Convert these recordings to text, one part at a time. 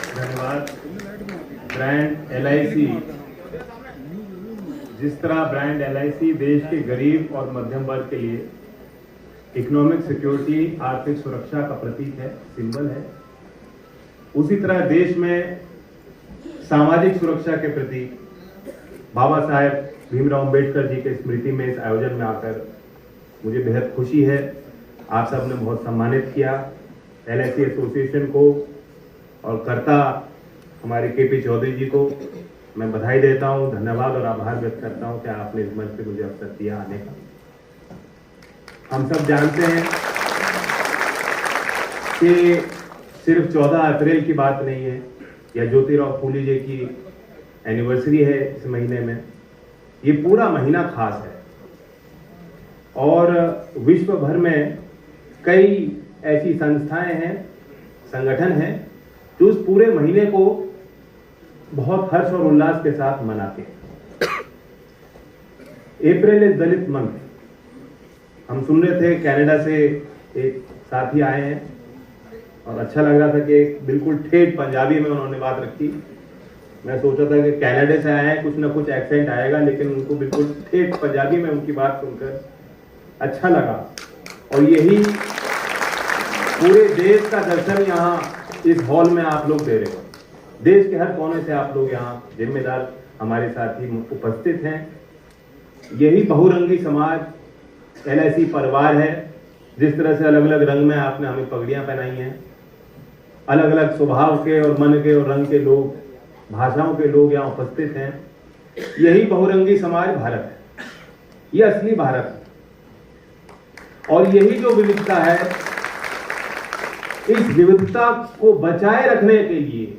धन्यवाद। Brand LIC, जिस तरह ब्रांड LIC देश के गरीब और मध्यम वर्ग के लिए इकोनॉमिक सिक्योरिटी, आर्थिक सुरक्षा का प्रतीक है, सिंबल है, उसी तरह देश में सामाजिक सुरक्षा के प्रतीक बाबा साहेब भीमराव अंबेडकर जी के स्मृति में इस आयोजन में आकर मुझे बेहद खुशी है। आप सब ने बहुत सम्मानित किया LIC एसोसिएशन को, और कर्ता हमारे KP चौधरी जी को मैं बधाई देता हूं, धन्यवाद और आभार व्यक्त करता हूं कि आपने इस मंच पे मुझे अवसर दिया आने का। हम सब जानते हैं कि सिर्फ 14 अप्रैल की बात नहीं है या ज्योतिराव फूले जी की एनिवर्सरी है इस महीने में, ये पूरा महीना खास है और विश्व भर में कई ऐसी संस्थाएं हैं, संगठन हैं जो उस पूरे महीने को बहुत हर्ष और उल्लास के साथ मनाते हैं। April is Dalit month. हम सुन रहे थे कनाडा से एक साथी आए हैं और अच्छा लग रहा था कि बिल्कुल ठेठ पंजाबी में उन्होंने बात रखी। मैं सोचा था कि कनाडा से आए हैं, कुछ ना कुछ एक्सेंट आएगा, लेकिन उनको बिल्कुल ठेठ पंजाबी में उनकी बात सुनकर अच्छा लगा। और यही पूरे देश का दर्शन यहाँ इस हॉल में आप लोग दे रहे हो। देश के हर कोने से आप लोग यहाँ जिम्मेदार हमारे साथी उपस्थित हैं। यही बहुरंगी समाज LIC परिवार है। जिस तरह से अलग अलग रंग में आपने हमें पगड़ियां पहनाई हैं, अलग अलग स्वभाव के और मन के और रंग के लोग, भाषाओं के लोग यहाँ उपस्थित हैं। यही बहुरंगी समाज भारत है, ये असली भारत है। और यही जो विविधता है, इस विविधता को बचाए रखने के लिए,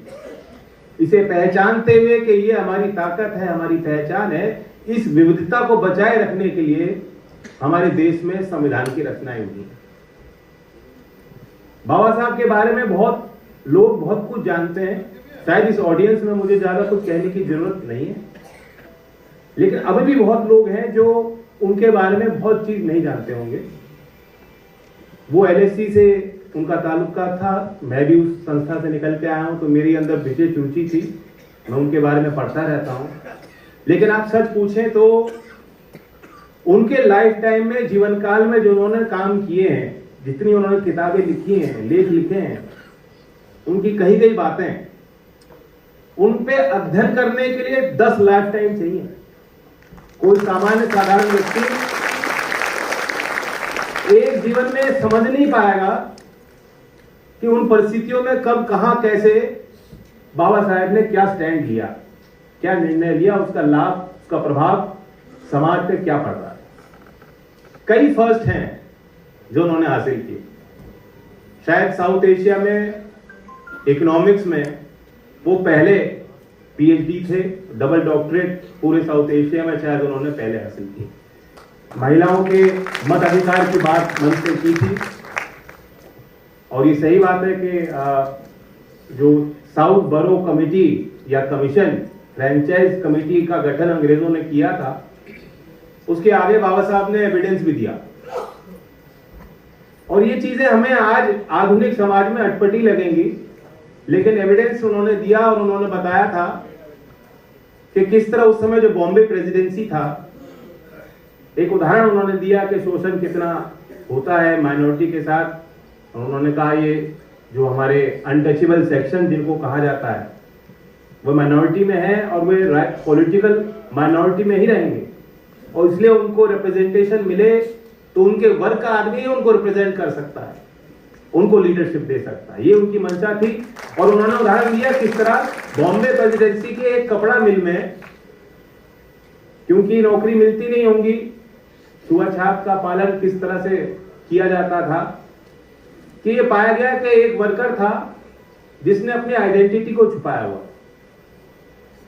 इसे पहचानते हुए कि ये हमारी ताकत है, हमारी पहचान है, इस विविधता को बचाए रखने के लिए हमारे देश में संविधान की रचना हुई। बाबा साहब के बारे में बहुत लोग बहुत कुछ जानते हैं, शायद इस ऑडियंस में मुझे ज्यादा कुछ कहने की जरूरत नहीं है, लेकिन अभी भी बहुत लोग हैं जो उनके बारे में बहुत चीज नहीं जानते होंगे। वो LIC से उनका ताल्लुका था, मैं भी उस संस्था से निकल के आया हूं, तो मेरी अंदर विशेष रुचि थी, मैं उनके बारे में पढ़ता रहता हूं। लेकिन आप सच पूछें तो उनके लाइफ टाइम में, जीवन काल में जो उन्होंने काम किए हैं, जितनी उन्होंने किताबें लिखी हैं, लेख लिखे हैं, उनकी कही गई बातें, उन पे अध्ययन करने के लिए 10 लाइफ टाइम चाहिए। कोई सामान्य साधारण व्यक्ति एक जीवन में समझ नहीं पाएगा कि उन परिस्थितियों में कब, कहां, कैसे बाबा साहेब ने क्या स्टैंड लिया, क्या निर्णय लिया, उसका लाभ, उसका प्रभाव समाज पे क्या पड़ रहा है। कई फर्स्ट हैं जो उन्होंने हासिल किए। शायद साउथ एशिया में इकोनॉमिक्स में वो पहले PhD थे, डबल डॉक्टरेट पूरे साउथ एशिया में शायद उन्होंने पहले हासिल की। महिलाओं के मत अधिकार की बात मंच से की थी, और ये सही बात है कि जो साउथ बरो कमेटी या कमीशन, फ्रेंचाइज कमेटी का गठन अंग्रेजों ने किया था, उसके आगे बाबा साहब ने एविडेंस भी दिया। और ये चीजें हमें आज आधुनिक समाज में अटपटी लगेंगी, लेकिन एविडेंस उन्होंने दिया और उन्होंने बताया था कि किस तरह उस समय जो बॉम्बे प्रेसिडेंसी था, एक उदाहरण उन्होंने दिया कि शोषण कितना होता है माइनॉरिटी के साथ। और उन्होंने कहा ये जो हमारे अनटचेबल सेक्शन जिनको कहा जाता है, वो माइनॉरिटी में है और वे पॉलिटिकल माइनॉरिटी में ही रहेंगे, और इसलिए उनको रिप्रेजेंटेशन मिले तो उनके वर्ग का आदमी ही उनको रिप्रेजेंट कर सकता है, उनको लीडरशिप दे सकता है। ये उनकी मंशा थी। और उन्होंने उदाहरण दिया किस तरह बॉम्बे प्रेसिडेंसी के एक कपड़ा मिल में, क्योंकि नौकरी मिलती नहीं होंगी, छुआछात का पालन किस तरह से किया जाता था, कि ये पाया गया कि एक वर्कर था जिसने अपनी आइडेंटिटी को छुपाया हुआ।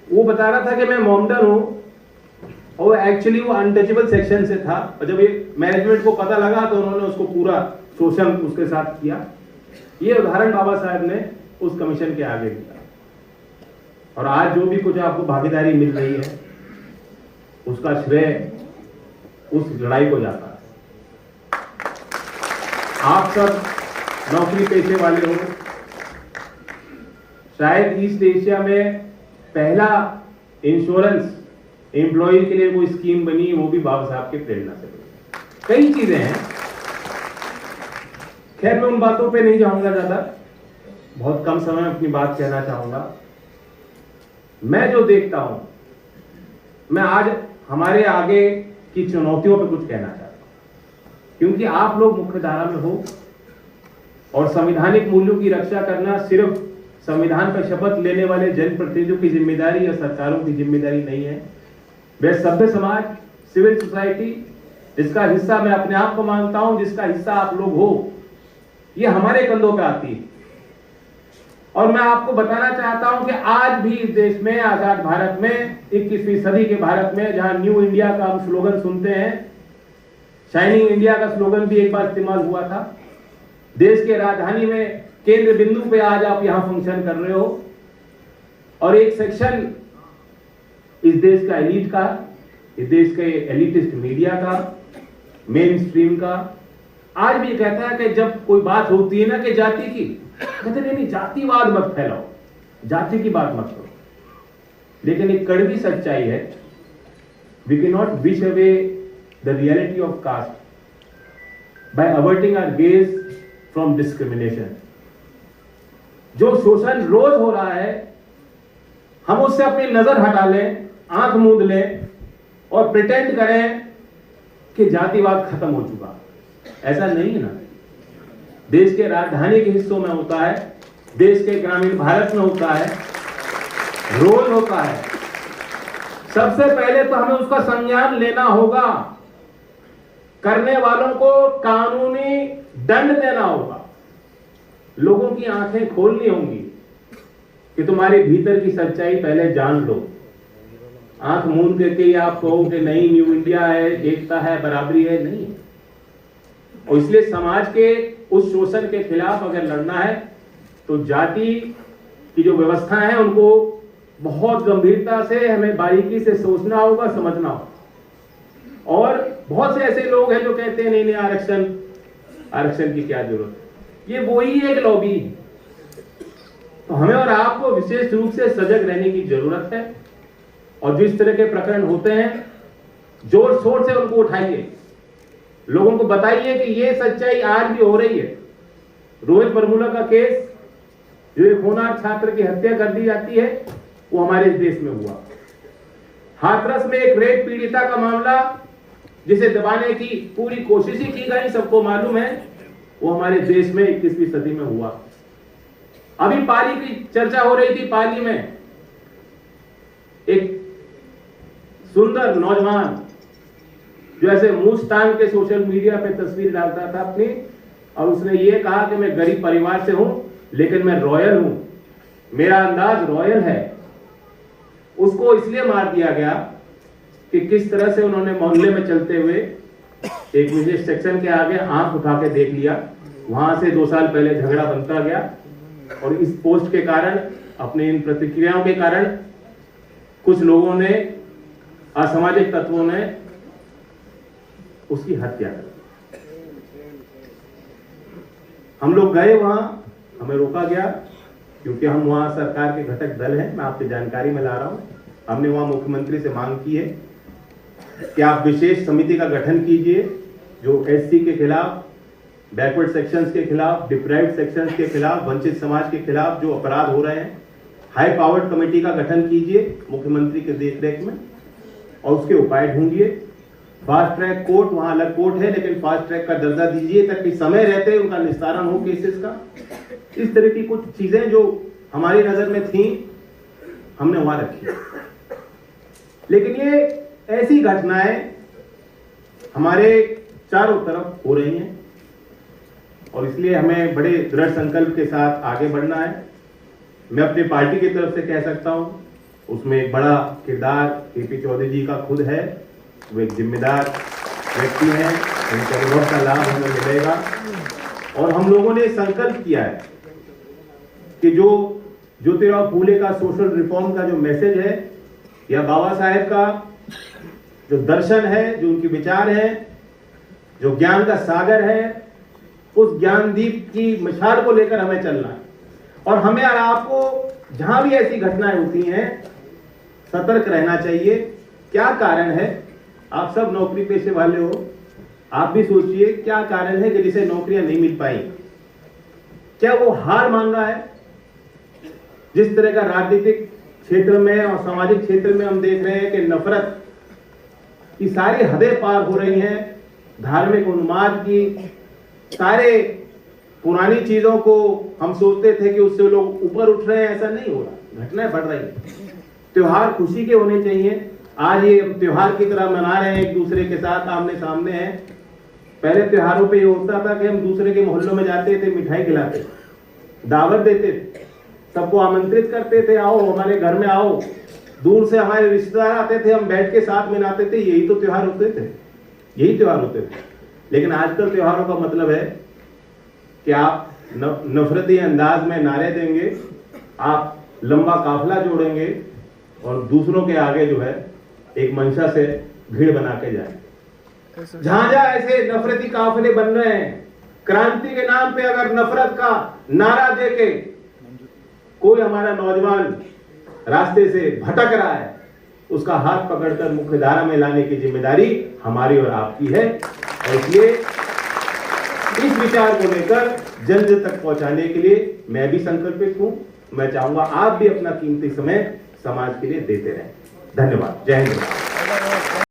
वो बता रहा था कि मैं मोमडन हूं, और एक्चुअली वो अनटचेबल सेक्शन से था। और जब ये मैनेजमेंट को पता लगा तो उन्होंने उसको पूरा शोषण उसके साथ किया। ये उदाहरण बाबा साहब ने उस कमीशन के आगे दिया। और आज जो भी कुछ आपको भागीदारी मिल रही है, उसका श्रेय उस लड़ाई को जाता है। आप सब नौकरी पेशे वाले हो, शायद ईस्ट एशिया में पहला इंश्योरेंस एम्प्लॉय के लिए कोई स्कीम बनी, वो भी बाबा साहब के प्रेरणा से बनी। कई चीजें हैं, खैर मैं उन बातों पे नहीं जाऊंगा ज्यादा, बहुत कम समय में अपनी बात कहना चाहूंगा। मैं जो देखता हूं, मैं आज हमारे आगे की चुनौतियों पर कुछ कहना चाहता हूं, क्योंकि आप लोग मुख्य धारा में हो और संवैधानिक मूल्यों की रक्षा करना सिर्फ संविधान पर शपथ लेने वाले जनप्रतिनिधियों की जिम्मेदारी या सरकारों की जिम्मेदारी नहीं है। वे सभ्य समाज, सिविल सोसाइटी, जिसका हिस्सा मैं अपने आप को मानता हूं, जिसका हिस्सा आप लोग हो, ये हमारे कंधों पे आती है। और मैं आपको बताना चाहता हूं कि आज भी इस देश में, आजाद भारत में, 21वीं सदी के भारत में, जहां न्यू इंडिया का हम स्लोगन सुनते हैं, शाइनिंग इंडिया का स्लोगन भी एक बार इस्तेमाल हुआ था। देश के राजधानी में केंद्र बिंदु पे आज आप यहां फंक्शन कर रहे हो, और एक सेक्शन इस देश का एलीट का, इस देश के एलिटिस्ट मीडिया का, मेन स्ट्रीम का, आज भी कहता है कि जब कोई बात होती है ना कि जाति की, कहते नहीं, जातिवाद मत फैलाओ, जाति की बात मत करो। लेकिन एक कड़वी सच्चाई है, we can not wish away the reality of caste by averting our gaze from discrimination. जो शोषण रोज हो रहा है, हम उससे अपनी नजर हटा लें, आंख मूंद लें और प्रिटेंड करें कि जातिवाद खत्म हो चुका। ऐसा नहीं है ना। देश के राजधानी के हिस्सों में होता है, देश के ग्रामीण भारत में होता है, रोज होता है। सबसे पहले तो हमें उसका संज्ञान लेना होगा, करने वालों को कानूनी दंड देना होगा, लोगों की आंखें खोलनी होंगी कि तुम्हारे भीतर की सच्चाई पहले जान लो। आंख मूंद करके आप कहो कि नहीं न्यू इंडिया है, एकता है, बराबरी है, नहीं। और इसलिए समाज के उस शोषण के खिलाफ अगर लड़ना है तो जाति की जो व्यवस्था है उनको बहुत गंभीरता से हमें बारीकी से सोचना होगा, समझना होगा। और बहुत से ऐसे लोग हैं जो कहते हैं नहीं नहीं आरक्षण की क्या जरूरत है, ये वही एक लॉबी है। तो हमें और आपको विशेष रूप से सजग रहने की जरूरत है, और जिस तरह के प्रकरण होते हैं जोर शोर से उनको उठाइए, लोगों को बताइए कि ये सच्चाई आज भी हो रही है। रोहित बरमूला का केस, जो एक होनहार छात्र की हत्या कर दी जाती है, वो हमारे देश में हुआ। हाथरस में एक रेप पीड़िता का मामला, जिसे दबाने की पूरी कोशिश ही की गई, सबको मालूम है, वो हमारे देश में 21वीं सदी में हुआ। अभी पाली की चर्चा हो रही थी, पाली में एक सुंदर नौजवान जो ऐसे मूछ तान के सोशल मीडिया पे तस्वीर डालता था अपनी, और उसने ये कहा कि मैं गरीब परिवार से हूं लेकिन मैं रॉयल हूं, मेरा अंदाज रॉयल है। उसको इसलिए मार दिया गया कि किस तरह से उन्होंने मोहल्ले में चलते हुए एक विशेष सेक्शन के आगे आंख उठा के देख लिया, वहां से 2 साल पहले झगड़ा बनता गया, और इस पोस्ट के कारण, अपने इन प्रतिक्रियाओं के कारण कुछ लोगों ने, असामाजिक तत्वों ने उसकी हत्या कर दी। हम लोग गए वहां, हमें रोका गया क्योंकि हम वहां सरकार के घटक दल हैं, मैं आपकी जानकारी में ला रहा हूं। हमने वहां मुख्यमंत्री से मांग की है कि आप विशेष समिति का गठन कीजिए जो एससी के खिलाफ, बैकवर्ड सेक्शंस के खिलाफ, डिप्राइव्ड सेक्शंस के खिलाफ, वंचित समाज के खिलाफ जो अपराध हो रहे हैं, हाई पावर्ड कमेटी का गठन कीजिए मुख्यमंत्री के देखरेख में, और उसके उपाय ढूंढिए। फास्ट ट्रैक कोर्ट, वहां अलग कोर्ट है लेकिन फास्ट ट्रैक का दर्जा दीजिए ताकि समय रहते उनका निस्तारण हो केसेस का। इस तरह की कुछ चीजें जो हमारी नजर में थी, हमने वहां रखी। लेकिन ये ऐसी घटनाएं हमारे चारों तरफ हो रही हैं, और इसलिए हमें बड़े दृढ़ संकल्प के साथ आगे बढ़ना है। मैं अपनी पार्टी की तरफ से कह सकता हूं, उसमें एक बड़ा किरदार केपी चौधरी जी का खुद है। वो एक जिम्मेदार व्यक्ति हैं, उनके अनुभव का लाभ हमें मिलेगा। और हम लोगों ने संकल्प किया है कि जो ज्योतिराव फूले का सोशल रिफॉर्म का जो मैसेज है, या बाबा साहेब का जो दर्शन है, जो उनके विचार हैं, जो ज्ञान का सागर है, उस ज्ञानदीप की मिसाल को लेकर हमें चलना है। और हमें और आपको जहां भी ऐसी घटनाएं होती हैं सतर्क रहना चाहिए। क्या कारण है? आप सब नौकरी पेशे वाले हो, आप भी सोचिए क्या कारण है कि जिसे नौकरियां नहीं मिल पाई। क्या वो हार मान रहा है? जिस तरह का राजनीतिक क्षेत्र में और सामाजिक क्षेत्र में हम देख रहे हैं कि नफरत की सारी हदें पार हो रही हैं, धार्मिक उन्माद की सारे पुरानी चीजों को हम सोचते थे कि उससे लोग ऊपर उठ रहे हैं, ऐसा नहीं हो रहा, घटनाएं बढ़ रही हैं। त्योहार खुशी के होने चाहिए। आज ये त्योहार की तरह मना रहे हैं, एक दूसरे के साथ आमने सामने हैं। पहले त्योहारों पे ये होता था कि हम दूसरे के मोहल्लों में जाते थे, मिठाई खिलाते, दावत देते, सबको आमंत्रित करते थे, आओ हमारे घर में आओ। दूर से हमारे रिश्तेदार आते थे, हम बैठ के साथ मनाते थे। यही तो त्योहार होते थे, यही त्योहार होते थे। लेकिन आजकल त्योहारों का मतलब है कि आप नफरती अंदाज में नारे देंगे, आप लंबा काफिला जोड़ेंगे और दूसरों के आगे जो है एक मंशा से भीड़ बना के जाए। जहां जहां ऐसे नफरती काफिले बन रहे हैं, क्रांति के नाम पे अगर नफरत का नारा देके कोई हमारा नौजवान रास्ते से भटक रहा है, उसका हाथ पकड़कर मुख्य धारा में लाने की जिम्मेदारी हमारी और आपकी है। और इसलिए इस विचार को लेकर जन जन तक पहुंचाने के लिए मैं भी संकल्पित हूं। मैं चाहूंगा आप भी अपना कीमती समय समाज के लिए देते रहें। धन्यवाद। जय हिंद।